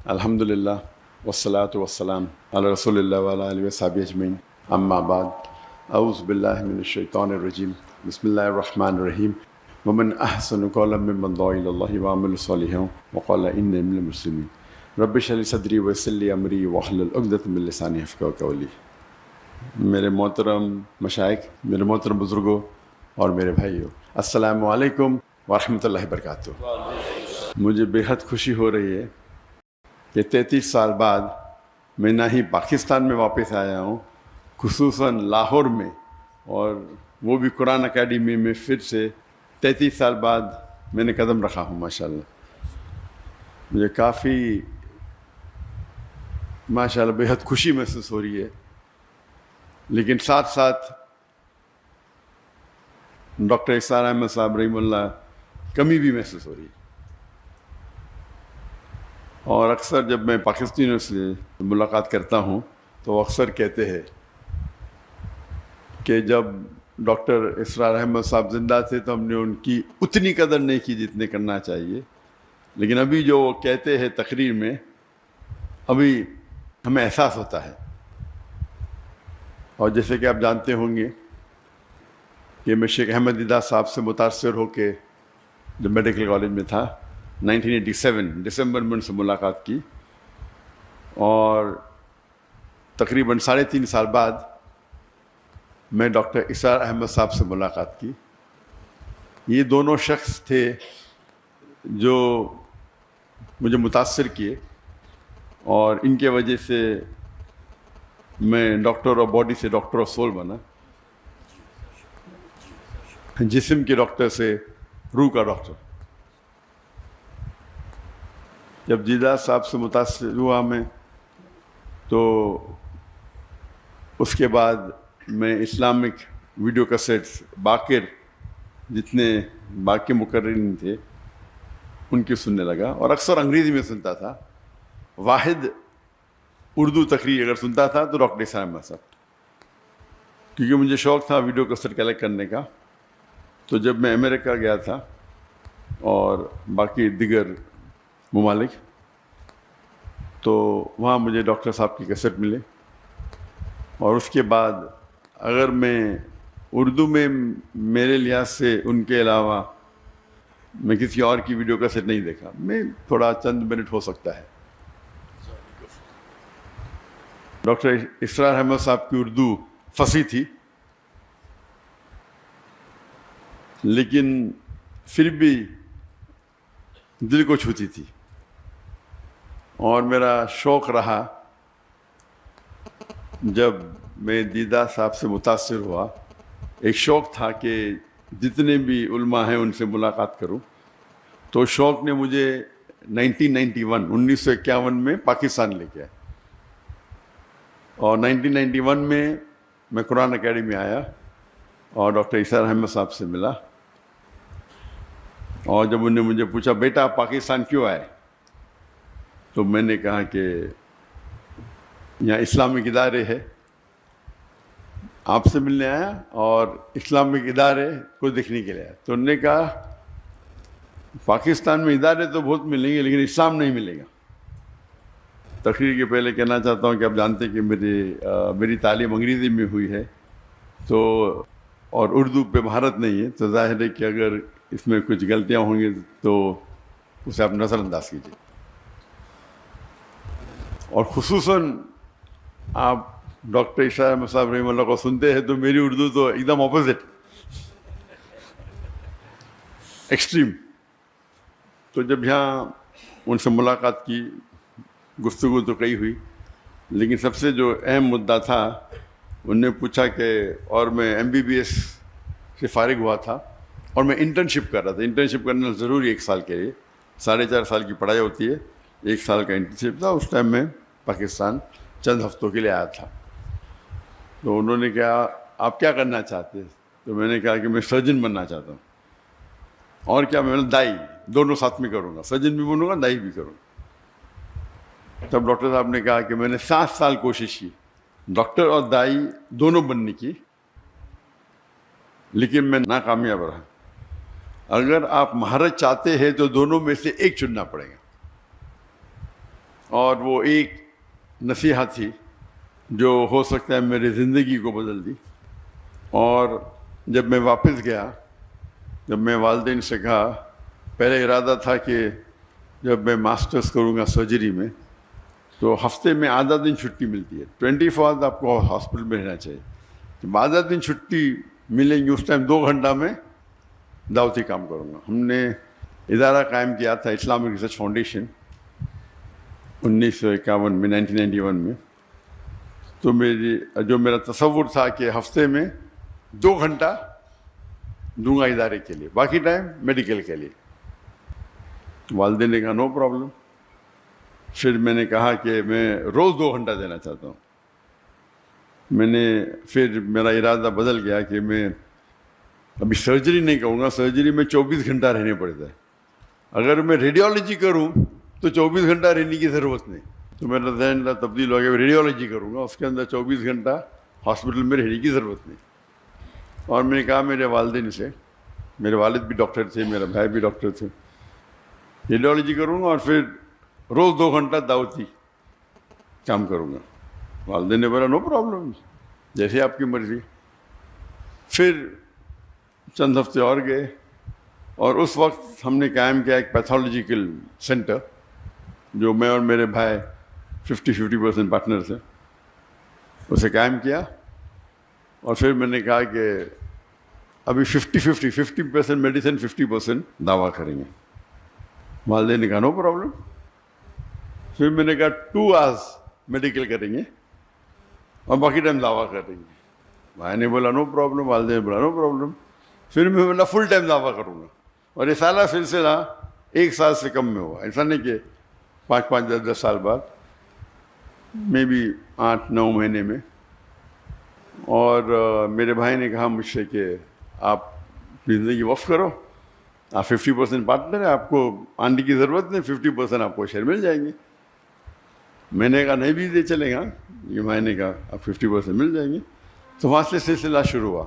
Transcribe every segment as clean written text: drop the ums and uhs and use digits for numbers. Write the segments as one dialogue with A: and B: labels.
A: الحمدللہ والصلاة والسلام علی رسول اللہ وعلی آلہ وصحبہ اجمعین، اما بعد، اعوذ باللہ من الشیطان الرجیم، بسم اللہ الرحمن الرحیم۔ ومن احسن قولا ممن دعا الی اللہ وعمل صالحا وقال انی من المسلمین۔ رب اشرح لی صدری ویسر لی امری واحلل عقدۃ من لسانی یفقہوا قولی۔ میرے محترم مشائخ، میرے محترم بزرگوں اور میرے بھائیوں، السلام علیکم ورحمۃ اللہ وبرکاتہ۔ مجھے بے حد خوشی ہو رہی ہے کہ 33 سال بعد میں نہ ہی پاکستان میں واپس آیا ہوں، خصوصاً لاہور میں، اور وہ بھی قرآن اکیڈمی میں پھر سے 33 سال بعد میں نے قدم رکھا ہوں۔ ماشاءاللہ مجھے کافی ماشاءاللہ بے حد خوشی محسوس ہو رہی ہے، لیکن ساتھ ساتھ ڈاکٹر اسرار احمد صاحب رحمہ اللہ کمی بھی محسوس ہو رہی ہے۔ اور اکثر جب میں پاکستانیوں سے ملاقات کرتا ہوں تو وہ اکثر کہتے ہیں کہ جب ڈاکٹر اسرار احمد صاحب زندہ تھے تو ہم نے ان کی اتنی قدر نہیں کی جتنے کرنا چاہیے، لیکن ابھی جو وہ کہتے ہیں تقریر میں، ابھی ہمیں احساس ہوتا ہے۔ اور جیسے کہ آپ جانتے ہوں گے کہ میں شیخ احمد دیدہ صاحب سے متاثر ہو کے جب میڈیکل کالج میں تھا 1987 دسمبر میں ان سے ملاقات کی، اور تقریباً 3.5 سال بعد میں ڈاکٹر اسرار احمد صاحب سے ملاقات کی۔ یہ دونوں شخص تھے جو مجھے متاثر کیے، اور ان کے وجہ سے میں ڈاکٹر آف باڈی سے ڈاکٹر آف سول بنا، جسم کے ڈاکٹر سے روح کا ڈاکٹر۔ جب دیدہ صاحب سے متاثر ہوا میں، تو اس کے بعد میں اسلامک ویڈیو کیسٹس باقر جتنے باقی مقررین تھے ان کی سننے لگا، اور اکثر انگریزی میں سنتا تھا۔ واحد اردو تقریر اگر سنتا تھا تو ڈاکٹر اسرار احمد صاحب، کیونکہ مجھے شوق تھا ویڈیو کیسٹ کلیکٹ کرنے کا۔ تو جب میں امریکہ گیا تھا اور باقی دیگر ممالک، تو وہاں مجھے ڈاکٹر صاحب کی کیسٹ ملے، اور اس کے بعد اگر میں اردو میں میرے لحاظ سے ان کے علاوہ میں کسی اور کی ویڈیو کیسٹ نہیں دیکھا۔ میں تھوڑا چند منٹ ہو سکتا ہے۔ ڈاکٹر اسرار احمد صاحب کی اردو فصیح تھی، لیکن پھر بھی دل کو چھوتی تھی، اور میرا شوق رہا جب میں دیدہ صاحب سے متاثر ہوا، ایک شوق تھا کہ جتنے بھی علماء ہیں ان سے ملاقات کروں۔ تو شوق نے مجھے 1951 میں پاکستان لے کے آیا، اور 1991 میں قرآن اکیڈمی آیا اور ڈاکٹر اسرار احمد صاحب سے ملا۔ اور جب انہوں نے مجھے پوچھا بیٹا آپ پاکستان کیوں آئے، تو میں نے کہا کہ یہاں اسلامک ادارے ہے، آپ سے ملنے آیا اور اسلامک ادارے کو دیکھنے کے لیے آیا۔ تو انہوں نے کہا پاکستان میں ادارے تو بہت ملیں گے لیکن اسلام نہیں ملے گا۔ تقریر کے پہلے کہنا چاہتا ہوں کہ آپ جانتے ہیں کہ میری تعلیم انگریزی میں ہوئی ہے، تو اور اردو پہ مہارت نہیں ہے، تو ظاہر ہے کہ اگر اس میں کچھ غلطیاں ہوں گی تو اسے آپ نظر انداز کیجیے۔ اور خصوصاً آپ ڈاکٹر اسرار احمد صاحب رحمہ اللہ کو سنتے ہیں تو میری اردو تو ایک دم اپوزٹ، ایکسٹریم۔ تو جب یہاں ان سے ملاقات کی، گفتگو تو کئی ہوئی، لیکن سب سے جو اہم مدعا تھا، انہوں نے پوچھا کہ اور میں MBBS سے فارغ ہوا تھا اور میں انٹرنشپ کر رہا تھا۔ انٹرنشپ کرنا ضروری 1 سال کے لیے، 4.5 سال کی پڑھائی ہوتی ہے، 1 سال کا انٹرنشپ تھا۔ اس ٹائم میں پاکستان چند ہفتوں کے لیے آیا تھا۔ تو انہوں نے کہا آپ کیا کرنا چاہتے ہیں؟ تو میں نے کہا کہ میں سرجن بننا چاہتا ہوں، اور کیا، میں دائی، دونوں ساتھ میں کروں گا، سرجن بھی بنوں گا دائی بھی کروں گا۔ تب ڈاکٹر صاحب نے کہا کہ میں نے 7 سال کوشش کی ڈاکٹر اور دائی دونوں بننے کی، لیکن میں ناکامیاب رہا۔ اگر آپ مہارت چاہتے ہیں تو دونوں میں سے ایک چننا پڑے گا۔ اور وہ ایک نصیحت تھی جو ہو سکتا ہے میری زندگی کو بدل دی. اور جب میں واپس گیا، جب میں والدین سے کہا، پہلے ارادہ تھا کہ جب میں ماسٹرز کروں گا سرجری میں تو ہفتے میں آدھا دن چھٹی ملتی ہے، 24 آورز آپ کو ہاسپٹل میں رہنا چاہیے. جب آدھا دن چھٹی ملیں گی اس ٹائم 2 گھنٹہ میں دعوتی کام کروں گا. ہم نے ادارہ قائم کیا تھا اسلامک ریسرچ فاؤنڈیشن 1951 میں، 1991 میں. تو میرا تصور تھا کہ ہفتے میں 2 گھنٹہ دوں گا ادارے کے لیے، باقی ٹائم میڈیکل کے لیے. والدین نے کہا نو پرابلم. پھر میں نے کہا کہ میں روز 2 گھنٹہ دینا چاہتا ہوں. پھر میرا ارادہ بدل گیا کہ میں ابھی سرجری نہیں کروں گا. سرجری میں 24 گھنٹہ رہنے پڑتا ہے. اگر میں ریڈیولوجی کروں تو 24 گھنٹہ رہنے کی ضرورت نہیں. تو میرا ذہن تبدیل ہو گیا، ریڈیولوجی کروں گا، اس کے اندر 24 گھنٹہ ہاسپٹل میں رہنے کی ضرورت نہیں. اور میں نے کہا میرے والدین سے، میرے والد بھی ڈاکٹر تھے، میرا بھائی بھی ڈاکٹر تھے، ریڈیولوجی کروں گا اور پھر روز 2 گھنٹہ دعوتی کام کروں گا. والدین نے بولا نو پرابلم، جیسے آپ کی مرضی. پھر چند ہفتے اور گئے اور اس وقت ہم نے قائم کیا ایک پیتھولوجیکل سینٹر جو میں اور میرے بھائی 50% پارٹنر تھے، اسے قائم کیا. اور پھر میں نے کہا کہ ابھی 50% میڈیسن 50% دعویٰ کریں گے. والدین نے کہا نو پرابلم. پھر میں نے کہا 2 آورز میڈیکل کریں گے اور باقی ٹائم دعویٰ کریں گے. بھائی نے بولا نو پرابلم، والدین نے بولا نو پرابلم. پھر میں بولا فل ٹائم دعویٰ کروں گا. اور یہ سارا سلسلہ 1 سال سے کم میں ہوا. ایسا نہیں کہ 5 10 سال بعد، میں بھی 8 9 مہینے میں. اور میرے بھائی نے کہا مجھ سے کہ آپ زندگی وقف کرو، آپ 50% پارٹنر ہیں، آپ کو آنے کی ضرورت نہیں، 50% آپ کو شیئر مل جائیں گے. میں نے کہا نہیں بھی دے چلے گا. یہ بھائی نے کہا آپ 50% مل جائیں گے. تو وہاں سے سلسلہ شروع ہوا.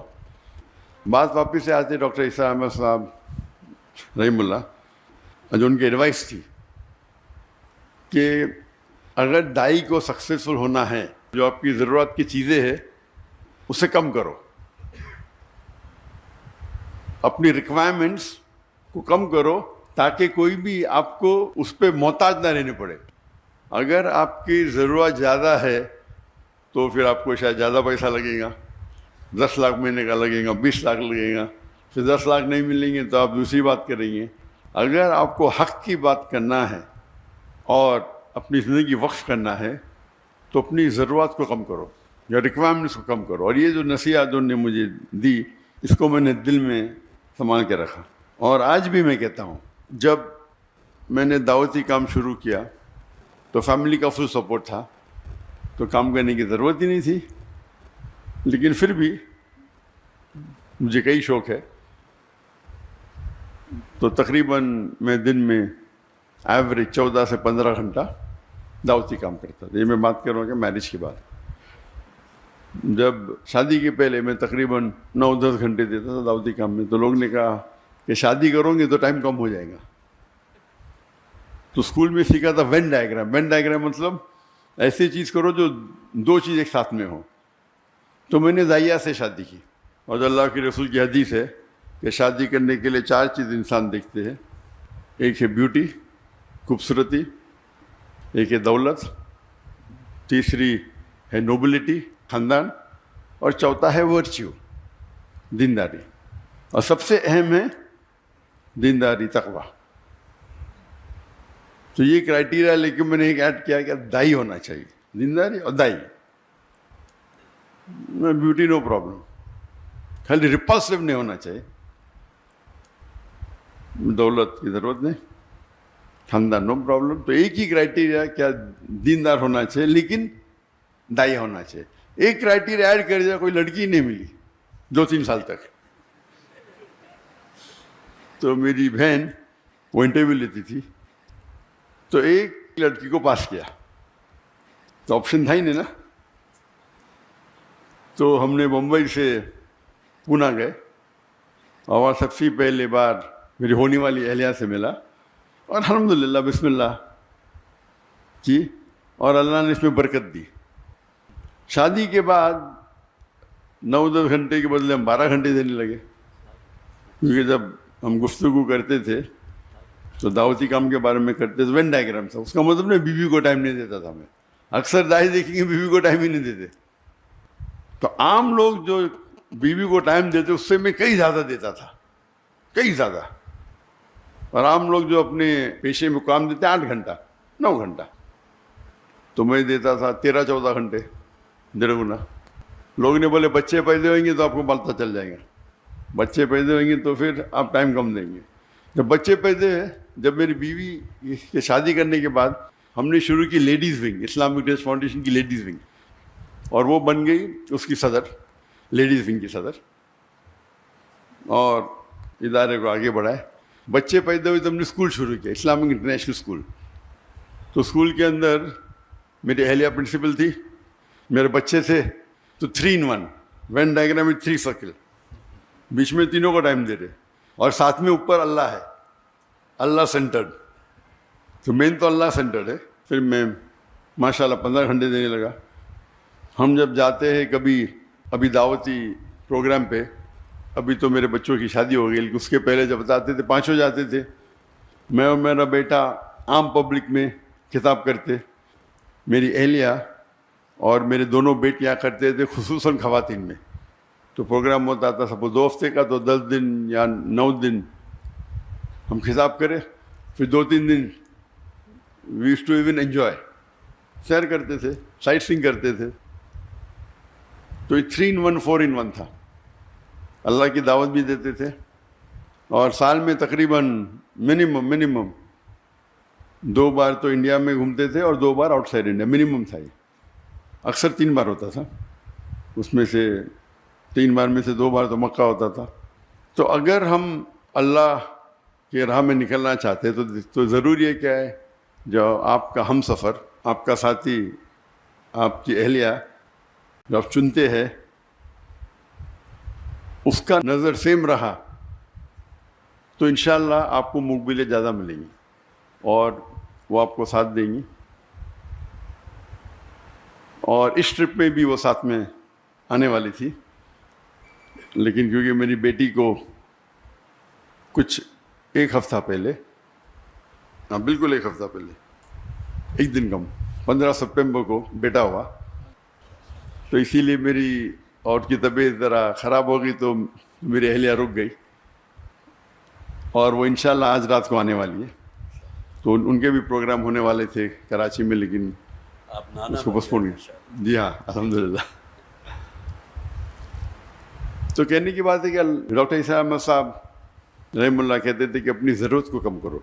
A: بات واپس سے آتے ڈاکٹر عیسیٰ احمد صاحب رحم اللہ، جو ان کی ایڈوائس تھی کہ اگر دائی کو سکسیزفل ہونا ہے، جو آپ کی ضرورت کی چیزیں ہیں اسے کم کرو، اپنی ریکوائرمنٹس کو کم کرو تاکہ کوئی بھی آپ کو اس پہ محتاج نہ رہنے پڑے. اگر آپ کی ضرورت زیادہ ہے تو پھر آپ کو شاید زیادہ پیسہ لگے گا، 10 لاکھ مہینے کا لگے گا، 20 لاکھ لگے گا. پھر 10 لاکھ نہیں ملیں گے تو آپ دوسری بات کریں گے. اگر آپ کو حق کی بات کرنا ہے اور اپنی زندگی وقف کرنا ہے تو اپنی ضرورت کو کم کرو یا ریکوائرمنٹس کو کم کرو. اور یہ جو نصیحت انہوں نے مجھے دی، اس کو میں نے دل میں سنبھال کے رکھا. اور آج بھی میں کہتا ہوں، جب میں نے دعوتی کام شروع کیا تو فیملی کا فل سپورٹ تھا، تو کام کرنے کی ضرورت ہی نہیں تھی. لیکن پھر بھی مجھے کئی شوق ہے، تو تقریباً میں دن میں ایوریج 14 سے 15 گھنٹہ دعوتی کام کرتا تھا. یہ میں بات کر رہا ہوں کہ میرج کے بعد. جب شادی کے پہلے میں تقریباً 9 10 گھنٹے دیتا تھا دعوتی کام میں. تو لوگ نے کہا کہ شادی کرو گے تو ٹائم کم ہو جائے گا. تو اسکول میں سیکھا تھا وین ڈائیگرام. وین ڈائیگرام مطلب ایسی چیز کرو جو 2 چیز ایک ساتھ میں ہو. تو میں نے ضائعہ سے شادی کی. اور اللہ کے رسول کی حدیث ہے کہ شادی کرنے کے لیے 4 چیز انسان دیکھتے ہیں. ایک ہے بیوٹی، خوبصورتی، ایک ہے دولت، تیسری ہے نوبلٹی، خاندان، اور چوتھا ہے ورچیو، دینداری. اور سب سے اہم ہے دینداری، تقوی. تو یہ کرائٹیریا لے کے میں نے ایک ایڈ کیا کہ دائی ہونا چاہیے، دینداری اور دائی. بیوٹی نو پرابلم، خالی ریپلسو نہیں ہونا چاہیے. دولت کی ضرورت نہیں، خاندان نو پرابلم. تو ایک ہی کرائٹیریا کیا دیندار ہونا چاہیے لیکن دائی ہونا چاہیے. ایک کرائٹیریا ایڈ کر دیا، کوئی لڑکی نہیں ملی 2 3 سال تک. تو میری بہن وہ انٹرویو لیتی تھی، تو ایک لڑکی کو پاس کیا، تو آپشن تھا ہی نہیں نا. تو ہم نے ممبئی سے پونا گئے اور سب سے پہلے بار میری ہونے والی اہلیہ سے ملا. اور الحمدللہ بسم اللہ کی اور اللہ نے اس میں برکت دی. شادی کے بعد 9-10 گھنٹے کے بدلے ہم 12 گھنٹے دینے لگے، کیونکہ جب ہم گفتگو کرتے تھے تو دعوتی کام کے بارے میں کرتے تھے. وین ڈائیگرام تھا، اس کا مطلب نہیں بیوی کو ٹائم نہیں دیتا تھا. میں اکثر دائی دیکھیں گے بیوی کو ٹائم ہی نہیں دیتے. تو عام لوگ جو بیوی کو ٹائم دیتے اس سے میں کئی زیادہ دیتا تھا، کئی زیادہ. اور عام لوگ جو اپنے پیشے میں کام دیتے 8 گھنٹہ 9 گھنٹہ، تو میں دیتا تھا 13-14 گھنٹے، 1.5 گنا. لوگ نے بولے بچے پیدا ہوئیں گے تو آپ کو پتہ چل جائے گا، بچے پیدا ہوئیں گے تو پھر آپ ٹائم کم دیں گے. جب بچے پیدا ہوئے، جب میری بیوی کے شادی کرنے کے بعد ہم نے شروع کی ladies wing, Islamic trust foundation کی لیڈیز ونگ، اور وہ بن گئی اس کی صدر، لیڈیز ونگ کی صدر، اور ادارے کو آگے بڑھائے. بچے پیدا ہوئے تو ہم نے اسکول شروع کیا، اسلامک انٹرنیشنل اسکول. تو اسکول کے اندر میری اہلیہ پرنسپل تھی، میرے بچے تھے، تو 3 in 1 وین ڈائیگرام میں 3 سرکل، بیچ میں تینوں کو ٹائم دے رہے، اور ساتھ میں اوپر اللہ ہے، اللہ سینٹرڈ. تو مین تو اللہ سینٹرڈ ہے. پھر میں ماشاءاللہ 15 گھنٹے دینے لگا. ہم جب جاتے ہیں کبھی ابھی دعوتی پروگرام پہ، ابھی تو میرے بچوں کی شادی ہو گئی، لیکن اس کے پہلے جب جاتے تھے 5 جاتے تھے، میں اور میرا بیٹا عام پبلک میں خطاب کرتے، میری اہلیہ اور میرے دونوں بیٹیاں کرتے تھے، خصوصاً خواتین میں. تو پروگرام ہوتا تھا سپوز 2 ہفتے کا، تو 10 دن یا 9 دن ہم خطاب کرے، پھر 2-3 دن we used to even enjoy, سیر کرتے تھے، سائٹ سینگ کرتے تھے. تو یہ 3 in 1 4 in 1 تھا. اللہ کی دعوت بھی دیتے تھے، اور سال میں تقریباً منیمم 2 بار تو انڈیا میں گھومتے تھے اور 2 بار آؤٹ سائڈ انڈیا، منیمم تھا. یہ اکثر 3 بار ہوتا تھا، اس میں سے 3 بار میں سے 2 بار تو مکہ ہوتا تھا. تو اگر ہم اللہ کے راہ میں نکلنا چاہتے تو ضروری ہے کیا ہے، جو آپ کا ہم سفر، آپ کا ساتھی، آپ کی اہلیہ جو آپ چنتے ہیں، اس کا نظر سیم رہا تو انشاءاللہ آپ کو مقبلیں زیادہ ملیں گی اور وہ آپ کو ساتھ دیں گی. اور اس ٹرپ میں بھی وہ ساتھ میں آنے والی تھی، لیکن کیونکہ میری بیٹی کو کچھ 1 ہفتہ پہلے، بالکل 1 ہفتہ پہلے، 1 دن کم، 15 سپٹمبر کو بیٹا ہوا، تو اسی لیے میری اور کی طبیعت ذرا خراب ہو گئی، تو میری اہلیہ رک گئی، اور وہ انشاءاللہ آج رات کو آنے والی ہے. تو ان کے بھی پروگرام ہونے والے تھے کراچی میں، لیکن اس کو پوسٹپون کیا. جی ہاں، الحمدللہ. تو کہنے کی بات ہے کہ ڈاکٹر عیسیٰ احمد صاحب رحم اللہ کہتے تھے کہ اپنی ضرورت کو کم کرو.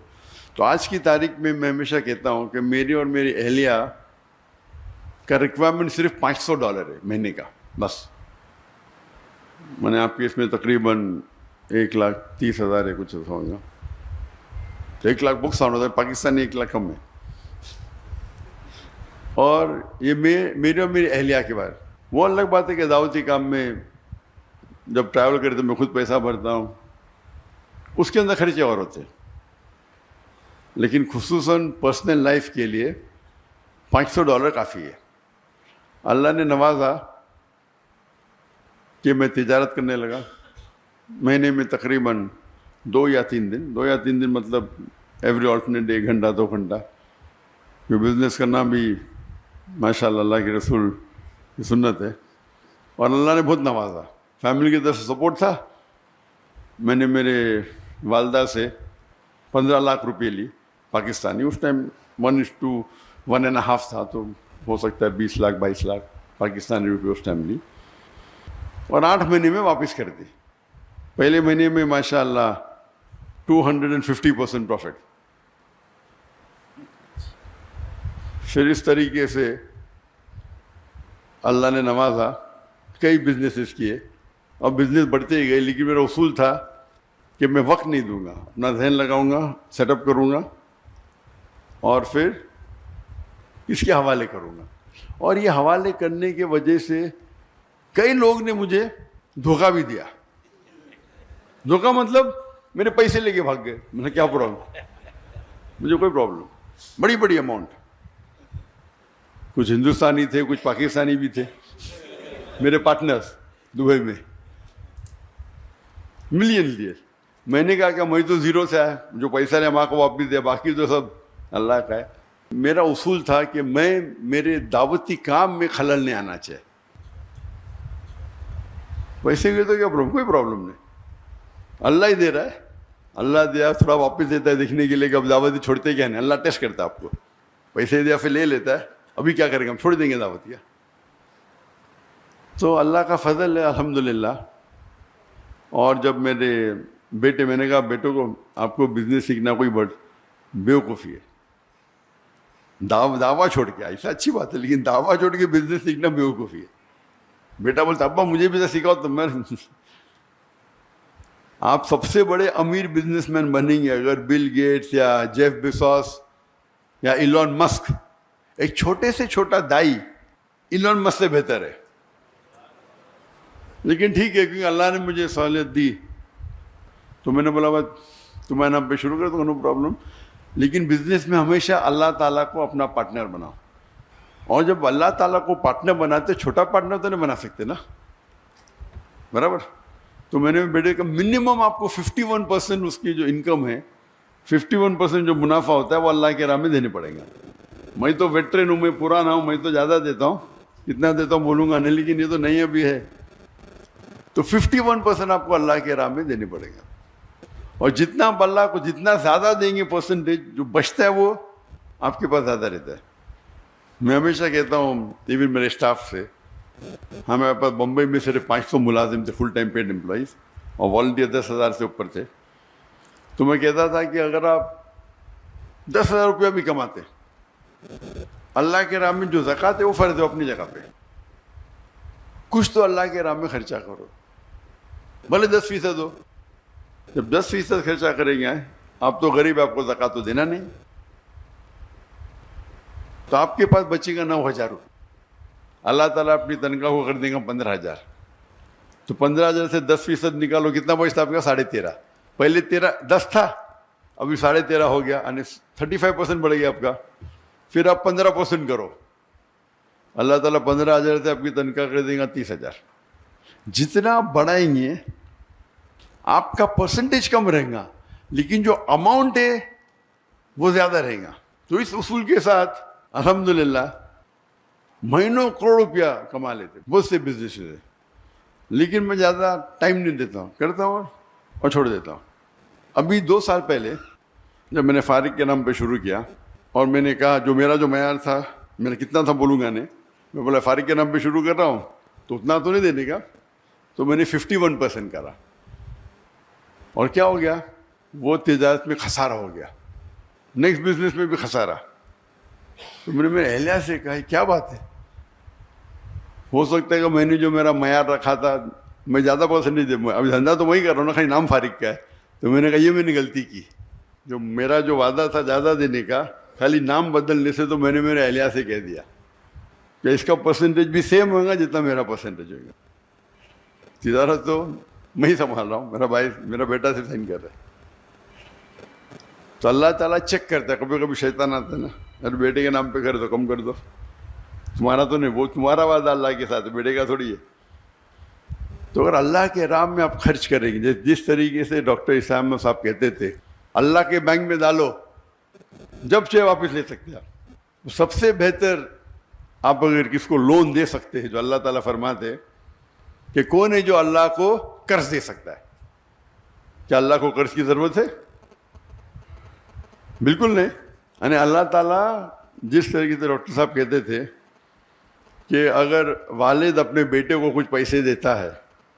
A: تو آج کی تاریخ میں میں ہمیشہ کہتا ہوں کہ میری اور میری اہلیہ کا ریکوائرمنٹ صرف $500 ہے مہینے کا، بس. میں نے آپ کے اس میں تقریباً 1,30,000 ہے، کچھ ہوگا، 1 لاکھ بکس آنا ہوتا ہے، پاکستانی 1 لاکھ کم ہے. اور یہ میری اور میری اہلیہ کے بارے، وہ الگ بات ہے کہ دعوتی کام میں جب ٹریول کرتے میں خود پیسہ بھرتا ہوں، اس کے اندر خرچے اور ہوتے ہیں، لیکن خصوصاً پرسنل لائف کے لیے $500 کافی ہے. اللہ نے نوازا کہ میں تجارت کرنے لگا. مہینے میں تقریباً 2 یا 3 دن مطلب ایوری آلٹرنیٹ ڈے 1 گھنٹہ 2 گھنٹہ. یہ بزنس کرنا بھی ماشاءاللہ اللہ کے رسول کی سنت ہے، اور اللہ نے بہت نوازا. فیملی کی طرف سے سپورٹ تھا. میں نے میرے والدہ سے 15 لاکھ روپے لی پاکستانی، اس ٹائم 1:1.5 تھا، تو ہو سکتا ہے 20 لاکھ 22 لاکھ پاکستانی روپے اس ٹائم لی، اور 8 مہینے میں واپس کر دی. پہلے مہینے میں ماشاءاللہ 250% پروفٹ. پھر اس طریقے سے اللہ نے نوازا، کئی بزنسز کیے، اور بزنس بڑھتے ہی گئے. لیکن میرا اصول تھا کہ میں وقت نہیں دوں گا، اپنا ذہن لگاؤں گا، سیٹ اپ کروں گا، اور پھر اس کے حوالے کروں گا. اور یہ حوالے کرنے کی وجہ سے کئی لوگ نے مجھے دھوکہ بھی دیا. دھوکہ مطلب میرے پیسے لے کے بھاگ گئے. میں نے کیا پرابلم، مجھے کوئی پرابلم، بڑی اماؤنٹ. کچھ ہندوستانی تھے, کچھ پاکستانی بھی تھے میرے پارٹنرز دبئی میں, ملین لیے. میں نے کہا کہ میں تو زیرو سے آیا, جو پیسہ نے ماں کو واپس دیا, باقی تو سب اللہ کا ہے. میرا اصول تھا کہ میں میرے دعوتی کام میں خلل نہیں آنا چاہیے. پیسے ہوئے تو کیا پرابلم, کوئی پرابلم نہیں, اللہ ہی دے رہا ہے, اللہ دیا تھوڑا واپس دیتا ہے دیکھنے کے لیے کہ اب دعوتی چھوڑتے کیا نہیں. اللہ ٹیسٹ کرتا ہے آپ کو, پیسے دیا پھر لے لیتا ہے, ابھی کیا کریں گے, ہم چھوڑ دیں گے دعوتیاں. تو اللہ کا فضل ہے الحمدللہ. اور جب میرے بیٹے, میں نے کہا بیٹوں کو آپ کو بزنس سیکھنا کوئی بڑ بیوقوفی ہے, دعویٰ چھوڑ کے, ایسا اچھی بات ہے لیکن دعویٰ چھوڑ کے بزنس سیکھنا بیوقوفی ہے. بیٹا بولتا ابا مجھے بھی تو سکھاؤ. تو میں آپ سب سے بڑے امیر بزنس مین بنیں گے اگر بل گیٹس یا جیف بیزوس یا ایلون مسک, ایک چھوٹے سے چھوٹا دائی ایلون مسک سے بہتر ہے. لیکن ٹھیک ہے, کیونکہ اللہ نے مجھے سہولت دی تو میں نے بولا بات تمہارے نام پہ شروع کر دو, نو پرابلم. لیکن بزنس میں ہمیشہ اللہ تعالیٰ کو اپنا پارٹنر بناؤ. اور جب اللہ تعالیٰ کو پارٹنر بناتے, چھوٹا پارٹنر تو نہیں بنا سکتے نا, برابر. تو میں نے بیٹے کا منیمم آپ کو 51% اس کی جو انکم ہے, 51% جو منافع ہوتا ہے وہ اللہ کے راہ میں دینے پڑیں گے. میں تو ویٹرن ہوں, میں پرانا ہوں, میں تو زیادہ دیتا ہوں, کتنا دیتا ہوں بولوں گا نہیں, لیکن یہ تو نہیں ابھی ہے. تو 51% آپ کو اللہ کے راہ میں دینے پڑے گا. اور جتنا آپ اللہ کو جتنا زیادہ دیں گے پرسنٹیج, جو بچتا ہے وہ آپ کے پاس زیادہ رہتا ہے. میں ہمیشہ کہتا ہوں ایون میرے اسٹاف سے, ہمارے پاس بمبئی میں صرف 500 ملازم تھے, فل ٹائم پیڈ امپلائیز, اور والنٹیئر 10,000 سے اوپر تھے. تو میں کہتا تھا کہ اگر آپ 10,000 روپیہ بھی کماتے, اللہ کے راہ میں جو زکوٰۃ ہے وہ فرض ہے اپنی جگہ پہ, کچھ تو اللہ کے راہ میں خرچہ کرو, بھلے 10% ہو. جب 10% خرچہ کریں گے آپ تو غریب, آپ کو زکوٰۃ تو دینا نہیں, تو آپ کے پاس بچے گا 9,000 روپے. اللہ تعالیٰ اپنی تنخواہ کو کر دیں گا 15,000. تو 15,000 سے 10% نکالو, کتنا بچتا آپ کا, 13.5. پہلے 10 تھا, ابھی 13.5 ہو گیا, یعنی 35% بڑھ گیا آپ کا. پھر آپ 15% کرو, اللہ تعالیٰ 15,000 سے آپ کی تنخواہ کر دیں گا 30,000. جتنا آپ بڑھائیں گے آپ کا پرسنٹیج کم رہے گا, لیکن جو اماؤنٹ ہے وہ زیادہ رہے گا. تو اس اصول کے ساتھ الحمدللہ مہینوں کروڑ روپیہ کما لیتے بہت سے بزنس ہے. لیکن میں زیادہ ٹائم نہیں دیتا ہوں, کرتا ہوں اور چھوڑ دیتا ہوں. ابھی 2 سال پہلے جب میں نے فارغ کے نام پہ شروع کیا, اور میں نے کہا جو میرا جو معیار تھا, میں نے کتنا تھا بولوں گا نہیں, میں بولا فارغ کے نام پہ شروع کر رہا ہوں تو اتنا تو نہیں دینے کا. تو میں نے 51% کرا, اور کیا ہو گیا, وہ تجارت میں خسارہ ہو گیا, نیکسٹ بزنس میں بھی خسارہ. تو میں نے میرے اہلیہ سے کہا کیا بات ہے, ہو سکتا ہے کہ میں نے جو میرا معیار رکھا تھا میں زیادہ پرسنٹیج دے, ابھی دھندا تو وہی کر رہا ہوں نا, خالی نام فارغ کا ہے. تو میں نے کہا یہ میں نے غلطی کی, جو میرا جو وعدہ تھا زیادہ دینے کا, خالی نام بدلنے سے, تو میں نے میرے اہلیہ سے کہہ دیا کہ اس کا پرسنٹیج بھی سیم ہوگا جتنا میرا پرسنٹیج ہوگا. تجارت تو میں ہی سنبھال رہا ہوں, میرا بھائی میرا بیٹا سے سائن کر رہا ہے. تو اللہ تعالیٰ چیک کرتا ہے, کبھی کبھی شیطان آتا ہے نا, ارے بیٹے کے نام پہ کر دو, کم کر دو, تمہارا تو نہیں, وہ تمہارا وعدہ اللہ کے ساتھ, بیٹے کا تھوڑی ہے. تو اگر اللہ کے راہ میں آپ خرچ کریں گے, جس طریقے سے ڈاکٹر اسام صاحب کہتے تھے, اللہ کے بینک میں ڈالو, جب چاہے واپس لے سکتے ہیں آپ. سب سے بہتر آپ اگر کس کو لون دے سکتے ہیں, جو اللہ تعالیٰ فرماتے کہ کون ہے جو اللہ کو قرض دے سکتا ہے. کیا اللہ کو قرض کی ضرورت ہے؟ بالکل نہیں. یعنی اللہ تعالیٰ جس طریقے سے ڈاکٹر صاحب کہتے تھے کہ اگر والد اپنے بیٹے کو کچھ پیسے دیتا ہے,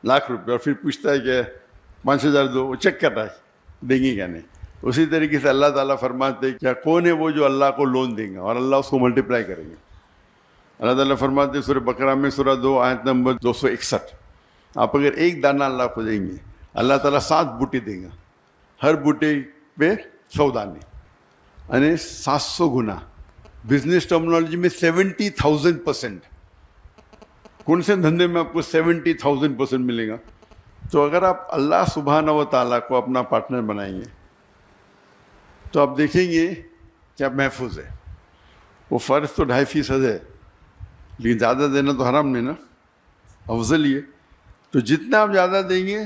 A: لاکھ روپے, اور پھر پوچھتا ہے کہ 5,000 دو, وہ چیک کر رہا ہے دیں گے کیا نہیں, اسی طریقے سے اللہ تعالیٰ فرماتے کیا کون ہے وہ جو اللہ کو لون دیں گا اور اللہ اس کو ملٹیپلائی کریں گے. اللہ تعالیٰ فرماتے سورہ بقرہ میں سورہ 2 آیت نمبر 261, آپ اگر ایک دانہ اللہ کو دیں گے, اللہ تعالیٰ 7 بوٹے دیں گا, ہر بوٹے پہ 100 دانے, یعنی 700 گنا. بزنس ٹرمنالوجی میں 70,000%. کون سے دھندے میں آپ کو 70,000% ملے گا؟ تو اگر آپ اللہ سبحانہ و تعالیٰ کو اپنا پارٹنر بنائیں گے تو آپ دیکھیں گے کہ آپ محفوظ ہے. وہ فرض تو 2.5% ہے, لیکن زیادہ دینا تو حرام نہیں نا، افضل یہ، تو جتنا آپ زیادہ دیں گے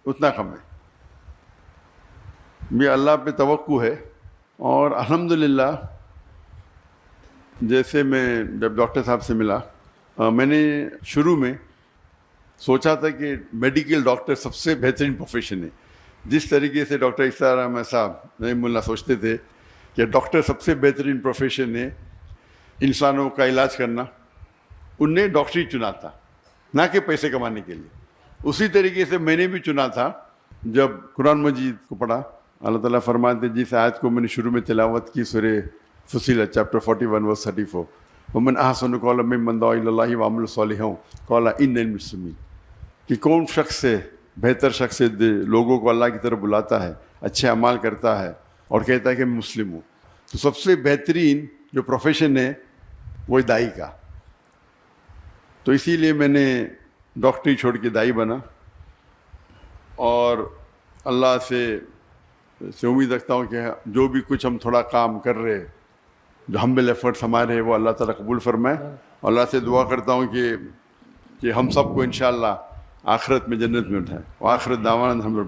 A: اتنا کم ہے. یہ اللہ پہ توقع ہے. اور الحمدللہ جیسے میں جب ڈاکٹر صاحب سے ملا، میں نے شروع میں سوچا تھا کہ میڈیکل ڈاکٹر سب سے بہترین پروفیشن ہے. جس طریقے سے ڈاکٹر اسرار احمد صاحب رحمہ اللہ سوچتے تھے کہ ڈاکٹر سب سے بہترین پروفیشن ہے انسانوں کا علاج کرنا، ان نے ڈاکٹری چنا تھا نہ کہ پیسے کمانے کے لیے. اسی طریقے سے میں نے بھی چنا تھا. جب قرآن مجید کو پڑھا، اللہ تعالیٰ فرماتے ہیں جس آیت کو میں نے شروع میں تلاوت کی، سورہ فصیلت چیپٹر 41 ورس 34، ومن احسن قولا ممن دعا الی اللہ وعمل صالحا قال انی من المسلمین، کہ کون شخص ہے بہتر شخص ہے لوگوں کو اللہ کی طرف بلاتا ہے، اچھے اعمال کرتا ہے اور کہتا ہے کہ میں مسلم ہوں. تو سب سے بہترین جو پروفیشن ہے وہ دائی کا. تو اسی لیے میں نے ڈاکٹری چھوڑ کے دائی بنا، اور اللہ سے امید رکھتا ہوں کہ جو بھی کچھ ہم تھوڑا کام کر رہے، جو ہمبل ایفرٹس ہمارے ہیں، وہ اللہ تعالیٰ قبول فرمائے. اللہ سے دعا کرتا ہوں کہ ہم سب کو انشاءاللہ آخرت میں جنت میں اٹھائے. وآخر دعوانا الحمدللہ.